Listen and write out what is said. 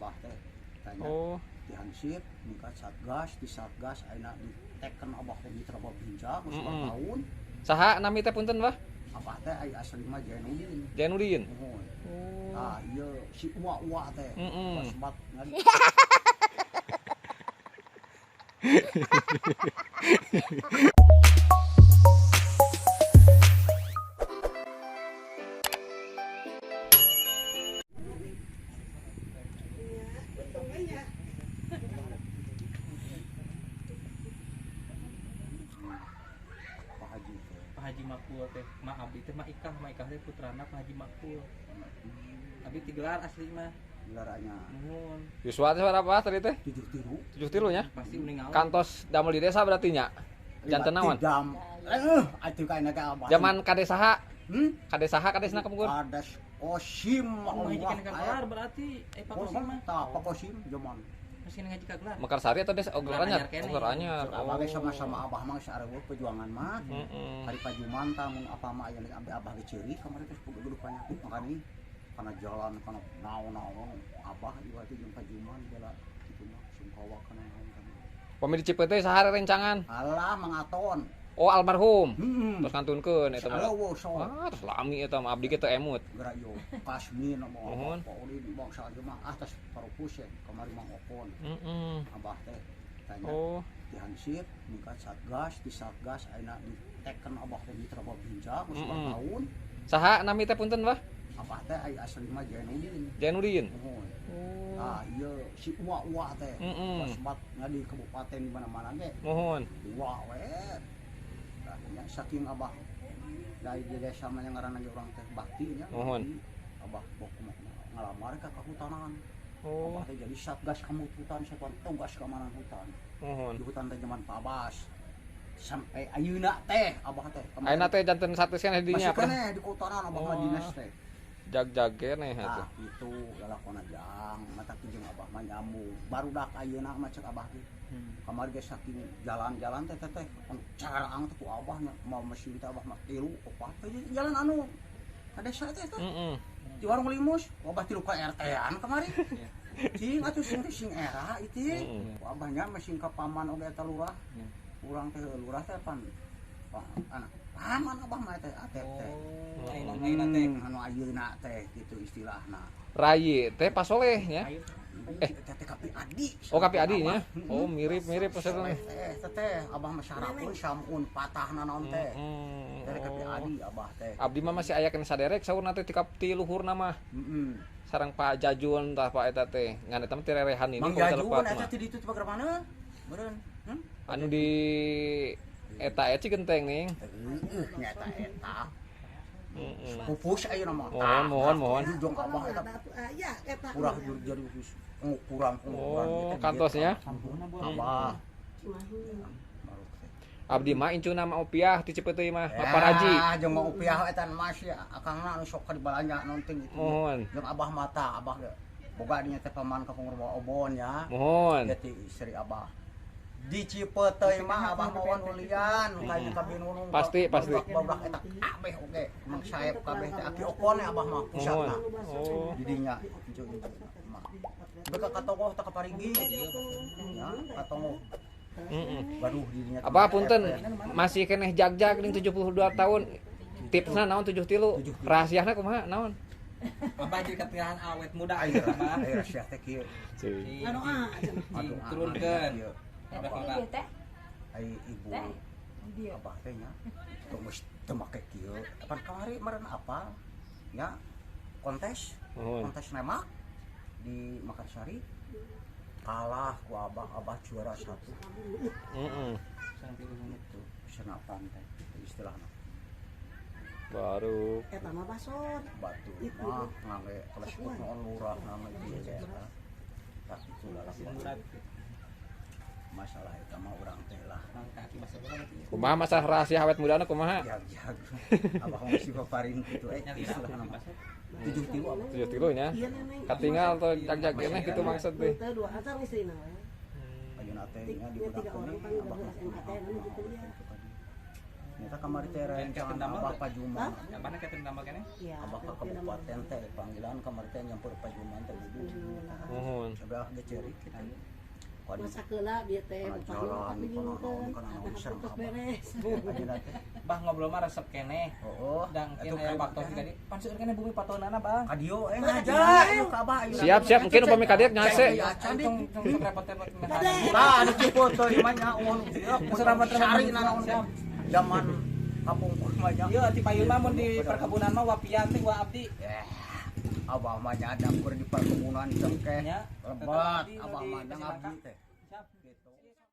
abah teh tanya di hansip mingkat satgas di satgas ayeuna diteken abah teh mitra babinjak geus tahun. Saha nami teh punten Bah? Abah teh aya asli mah Jainuddin. Jainuddin. Ah ieu si Uwa teh. Pas ngadi. Pak Haji Makul teh, ma abdi teh ma ikah teh putrana Pak Haji Makul. Abdi tigelar asli mah. Gelaranya. Nuhun. Yuswa teh berapa tadi teh? 7 7 nya. Pasti uning ngawet. Kantos damel di desa berarti nya. Janten naon? Atuh kana ka abah. Zaman kade saha? Kade saha kadesna kemungkur? Ada Kosim Ngaji kan kelar berarti Pak Kosim mah. Tah Pak Kosim zaman. Masih ngaji ka gelar. Mekarsari atau desa Gelar Anyar? Gelar Anyar. Abah ge sama-sama abah mah sarewe perjuangan mah. Hari Pajuman tah mun apa mah aya abah ge ciri kamari teh kudu panyakit makani kana jalan kana naon-naon abah ieu teh jeung Pajuman bala kitu mah sungkawa kana naon kana. Pami di Cipete saha rencangan? Alah mangaton. Oh almarhum. Terus ngantunkeun eta mah. Halo so. Terus lami eta mah abdi ge teu emut. Gerak yo Kasmin Nuhun. apa uli di bangsa aja mah atas parupus ya kamari mah opon. Abah teh tanya di hansip mingkat satgas di satgas ayeuna diteken abah teh mitra babinjak geus tahun. Saha nami teh punten Bah? Abah teh aya asli mah Jainuddin. Jainuddin. Ah ieu si Uwa teh. Pas ngadi kabupaten di mana-mana ge. Mohon. Uwa we. Tah saking abah dari di desa mah yang ngaranna ge urang teh bakti nya. Mohon. Abah bok ngalamar ka kahutanan. Abah teh jadi satgas kamututan satuan tugas keamanan hutan. Di hutan teh zaman Pak Abbas. Sampai ayeuna teh abah teh. Ayeuna teh janten sates keneh di dinya. Masih keneh di kahutanan abah mah dinas teh. Jag-jag keneh atuh. Itu lalakona jang mata jeung abah mah nyambung. Barudak ayeuna mah cek abah teh. Kamari ge saking jalan-jalan teh carang teh ku abah nya mau mesin teh abah mah 3 4 teh jalan anu ka desa teh teh. Di warung limus abah 3 ka RT-an kamari. Cing atuh sing era itu. Abah nya mesin ka paman oge eta lurah. Urang teh lurah teh pan anak paman abah mah teh atep teh. Ayeuna teh anu ayeuna teh gitu istilahna. Rai teh pasoleh nya. Teh Kapi Adi. Oh Kapi Adi nya. Oh mirip-mirip peserna. Teh abah mah syarakun sampun patahna naon teh. Teh Kapi Adi abah teh. Abdi mah masih aya kena saderek saurna teh ti luhurna mah. Sareng Pak Jajun tah Pak eta teh. Ngan eta mah ti rerehan ini Mang Jajun eta ti ditu pager mana? Beureun. Anu di eta Cigenteng ning. Nyata eta. Pupus ayeuna mah. Mohon. Jujung abah eta. Kurang jadi pupus. Kurang. Kantosnya. Abah. Abdi mah incuna mah opiah ti Cipeuteui mah paparaji. Jeung mah opiah eta mas ya akangna anu sok ka dibalanja nonton gitu. Mohon. Jeung abah mata abah ge boga dinya teh paman ka pengurus obon ya. Mohon. Jadi istri abah. Di Cipeuteui mah abah mawon ulian kayaknya ka binunung. Pasti. Babak eta kabeh oge. Mang saeb kabeh teh aki okone abah mah pusatna. Di dinya incu. Beka katogoh teh ka parigi. Ya, katogoh. Baruh dirinya. Apa punten masih keneh jag-jag ning 72 tahun. Tipsna naon 73? Rahasiana kumaha naon? Abah jadi kepilihan awet muda Air rahasia teh kieu. Anu turunkeun. Abah teh. Ai ibu. Abah teh nya. Geus teu make kieu. Pan kamari meureun apa? Ya. Kontes nemak di Makassari. Kalah ku abah juara 1. Sampai Itu senapan teh istilahna. Baru Eta mah basot. Batu mah ngangge teleskop naon lurah nama ieu eta. Tak itu lah masalah eta mah urang teh lah. kaki masa berapa tuh? kumaha masalah rahasia awet mudana kumaha? Jag. Abah masih paparin kitu istilahna mah. 7 kilo abah. 7 kilo nya. Katinggal atau jag-jag keneh kitu maksud teh. Dua acar istrina we. Ayeuna teh nya di Tiga budak orang kan udah lulus MAT nu kuliah. Nyata kamari teh rencana abah Pajuman. Yang mana kita tambah kene? Iya. Abah ka kabupaten teh panggilan kamari teh nyampur Pajuman teh dulu. Mohon. udah gecerik kita. Masa keula dia teh Kana bapakna jalan, bingung kana ada urusan terus apa. beres. Bah ngobrol mah resep keneh. Oh, Dan itu kena bakto sih tadi. Pan seueur keneh bumi patonaana Bang. kadio Aja, ayo ka abah ayo. Siap mungkin upami kadek nyase. Cung sok repot-repot Tah anu ciput teh imah nya uang sari naon siap. zaman kampung mah nya. Ieu ti payun mah mun di perkebunan mah wapian teh wa abdi. Abah mah nya ada di perkebunan cengkeh. Nya. Lebat abah mah nya ngabdi teh.